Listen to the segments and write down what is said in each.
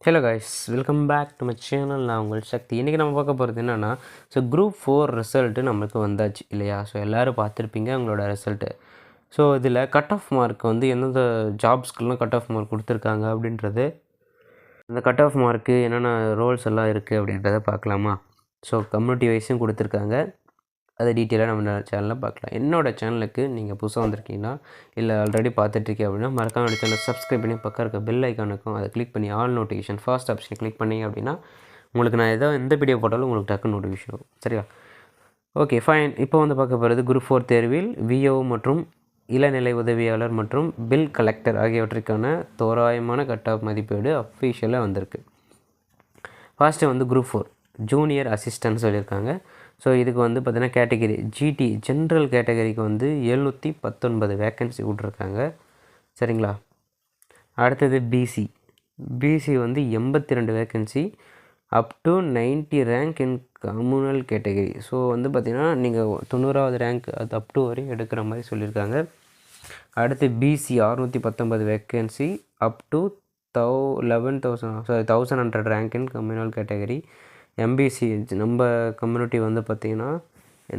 Hello guys, welcome back to my channel. நான் உங்கள் சக்தி. இன்றைக்கி நம்ம பார்க்க போகிறது என்னென்னா, குரூப் 4 ரிசல்ட்டு நம்மளுக்கு வந்தாச்சு இல்லையா? எல்லோரும் பார்த்துருப்பீங்க உங்களோட ரிசல்ட்டு. இதில் கட் ஆஃப் மார்க் எந்தெந்த ஜாப்ஸ்க்கெலாம் கட் ஆஃப் மார்க் கொடுத்துருக்காங்க அப்படின்றது, அந்த கட் ஆஃப் மார்க்கு என்னென்ன ரோல்ஸ் எல்லாம் இருக்குது அப்படின்றத பார்க்கலாமா? கம்யூனிட்டி வைஸும் கொடுத்துருக்காங்க. அதை டீட்டெயிலாக நம்ம சேனலில் பார்க்கலாம். என்னோடய சேனலுக்கு நீங்கள் புதுசாக வந்திருக்கீங்கன்னா, இல்லை ஆல்ரெடி பார்த்துட்ருக்கீங்க அப்படின்னா, மறக்காம என்னோட சேனலை சப்ஸ்கிரைப் பண்ணி பக்கம் இருக்க பெல் ஐக்கானுக்கும் அதை கிளிக் பண்ணி ஆல் நோட்டிஃபிகேஷன் ஃபர்ஸ்ட் ஆப்ஷனை கிளிக் பண்ணிங்க அப்படின்னா, உங்களுக்கு நான் எந்த வீடியோ போட்டாலும் உங்களுக்கு டக்கு நோட்டிஃபிகேஷன் வரும். சரியா? Okay fine. இப்போ பார்க்க போகிறது குரூப் 4 தேர்வில் விஓ மற்றும் இளநிலை உதவியாளர் மற்றும் பில் கலெக்டர் ஆகியவற்றிற்கான தோராயமான கட் ஆஃப் மதிப்பீடு அஃபீஷியலாக வந்திருக்கு. ஃபர்ஸ்ட்டு குரூப் 4 ஜூனியர் அசிஸ்டன்ட் சொல்லியிருக்காங்க. இதுக்கு பார்த்தீங்கன்னா கேட்டகரி ஜிடி ஜென்ரல் கேட்டகரிக்கு 719 வேக்கன்சி விட்ருக்காங்க. சரிங்களா? அடுத்தது BC 82 vacancy up to 90 rank in communal category. பார்த்திங்கன்னா நீங்கள் 90வது ரேங்க் அது அப் டு வரையும் எடுக்கிற மாதிரி சொல்லியிருக்காங்க. அடுத்து BC 619 vacancy up to 1100 rank in communal category. MBC நம்ம கம்யூனிட்டி பார்த்திங்கன்னா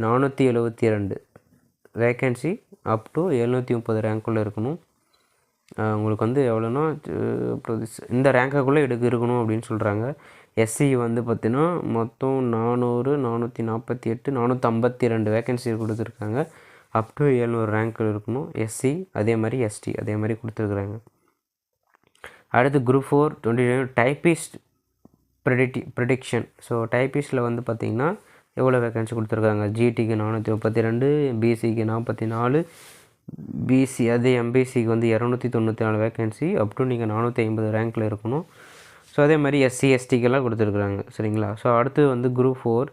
472 வேக்கன்சி அப் டு 730 ரேங்க்குள்ளே இருக்கணும். உங்களுக்கு எவ்வளோன்னா இந்த ரேங்க்குள்ளே இருக்கணும் அப்படின்னு சொல்கிறாங்க. எஸ்சி பார்த்திங்கன்னா மொத்தம் 400 448 452 வேக்கன்சி கொடுத்துருக்காங்க. அப் டு 700 ரேங்க்கில் இருக்கணும். எஸ்சி அதே மாதிரி எஸ்டி அதே மாதிரி கொடுத்துருக்குறாங்க. அடுத்து குரூப் 4 29 டைப்பிஸ்ட் ப்ரிடிக்ஷன். டைப்பிஸ்டில் பார்த்திங்கன்னா எவ்வளோ வேக்கன்சி கொடுத்துருக்காங்க. ஜிடிக்கு 432, பிசிக்கு 44, பிசி அதே எம்பிசிக்கு 294 வேக்கன்சி அப் டு நீங்கள் 450 ரேங்க்கில் இருக்கணும். அதே மாதிரி எஸ்சி எஸ்டிக்கெல்லாம் கொடுத்துருக்குறாங்க. சரிங்களா? அடுத்து குரூப் 4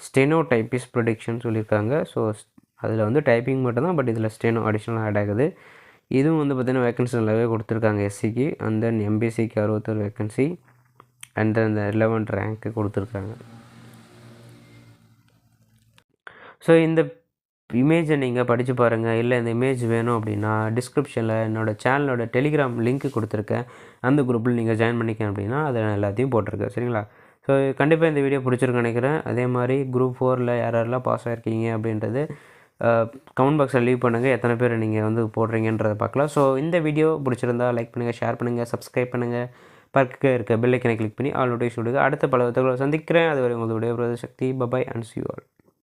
ஸ்டெனோ டைப்பிஸ்ட் ப்ரிடிக்ஷன் சொல்லியிருக்காங்க. அதில் டைப்பிங் மட்டும்தான், பட் இதில் ஸ்டெனோ அடிஷ்னலாக ஆட் ஆகுது. இதுவும் பார்த்திங்கன்னா வேக்கன்சி நல்லாவே கொடுத்துருக்காங்க. எஸ்சிக்கு அண்ட் தென் எம்பிசிக்கு 61 வேக்கன்சி அண்ட் தென் இந்த 11 ரேங்க்கு கொடுத்துருக்காங்க. இந்த இமேஜை நீங்கள் படித்து பாருங்கள். இல்லை இந்த இமேஜ் வேணும் அப்படின்னா டிஸ்கிரிப்ஷனில் என்னோடய சேனலோட டெலிகிராம் லிங்க் கொடுத்துருக்கேன். அந்த குரூப்பில் நீங்கள் ஜாயின் பண்ணிக்க அப்படின்னா அதை எல்லாத்தையும் போட்டிருக்கேன். சரிங்களா? கண்டிப்பாக இந்த வீடியோ பிடிச்சிருக்குன்னு நினைக்கிறேன். அதே மாதிரி குரூப் 4ல் யாரெல்லாம் பாஸ் ஆகிருக்கீங்க அப்படின்றது கமெண்ட் பாக்ஸில் லீவ் பண்ணுங்கள். எத்தனை பேர் நீங்கள் போடுறீங்கன்றதை பார்க்கலாம். இந்த வீடியோ பிடிச்சிருந்தா லைக் பண்ணுங்கள், ஷேர் பண்ணுங்கள், சப்ஸ்கிரைப் பண்ணுங்கள். பக்கத்தில் இருக்க பெல் ஐக்கனை கிளிக் பண்ணி ஆல் நோட்டிஃபிகேஷன் கொடுங்க. அடுத்த பல தகவல்களை சந்திக்கிறேன். அதுவரை உங்களுடைய சக்தி. Bye bye and see you all.